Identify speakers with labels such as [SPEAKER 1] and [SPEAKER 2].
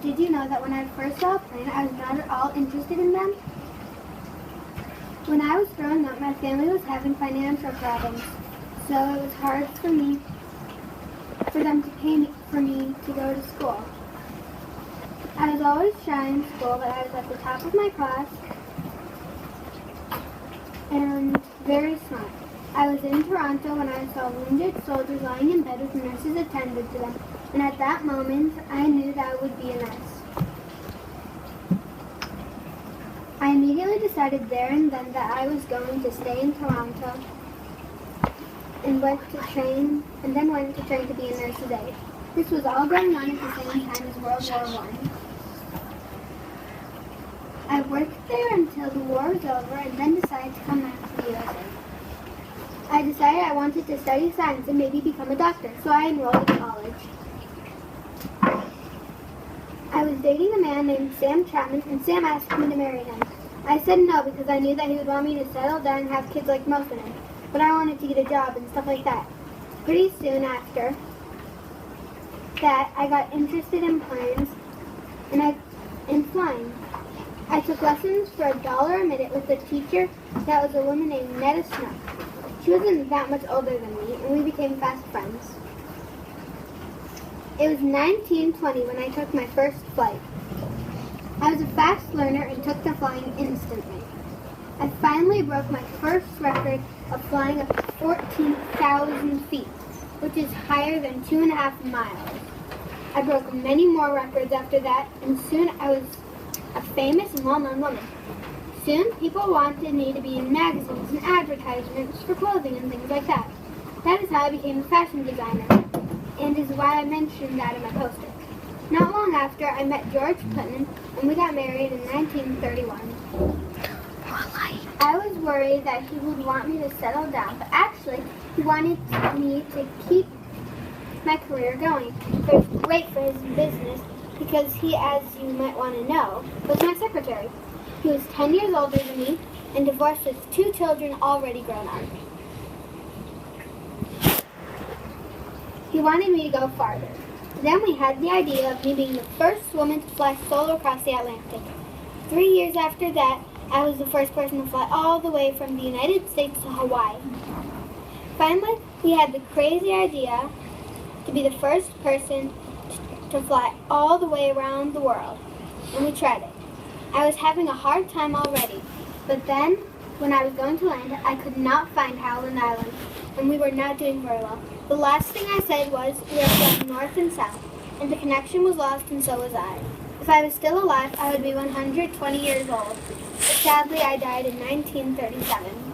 [SPEAKER 1] did you know that when I first saw a plane, I was not at all interested in them? When I was growing up, my family was having financial problems, so it was hard for them to pay for me to go to school. I was always shy in school, but I was at the top of my class and very smart. I was in Toronto when I saw wounded soldiers lying in bed with nurses attended to them, and at that moment, I knew that I would be a nurse. I immediately decided there and then that I was going to stay in Toronto and went to train to be a nurse's aide. This was all going on at the same time as World War I. I worked there until the war was over and then decided to come back to the USA. I decided I wanted to study science and maybe become a doctor, so I enrolled in college. I was dating a man named Sam Chapman, and Sam asked me to marry him. I said no because I knew that he would want me to settle down and have kids like most of them, but I wanted to get a job and stuff like that. Pretty soon after that, I got interested in planes and flying. I took lessons for $1 a minute with a teacher that was a woman named Netta Snook. She wasn't that much older than me, and we became fast friends. It was 1920 when I took my first flight. I was a fast learner and took to flying instantly. I finally broke my first record of flying up to 14,000 feet, which is higher than 2.5 miles. I broke many more records after that, and soon I was a famous and well-known woman. Soon, people wanted me to be in magazines and advertisements for clothing and things like that. That is how I became a fashion designer, and is why I mentioned that in my poster. Not long after, I met George Putnam, and we got married in 1931. I was worried that he would want me to settle down, but actually, he wanted me to keep my career going. It was great for his business because he, as you might want to know, was my secretary. He was 10 years older than me and divorced with 2 children already grown up. He wanted me to go farther. Then we had the idea of me being the first woman to fly solo across the Atlantic. 3 years after that, I was the first person to fly all the way from the United States to Hawaii. Finally, we had the crazy idea to be the first person to fly all the way around the world, and we tried it. I was having a hard time already, but then, when I was going to land, I could not find Howland Island, and we were not doing very well. The last thing I said was, we are flying north and south, and the connection was lost, and so was I. If I was still alive, I would be 120 years old, but sadly I died in 1937.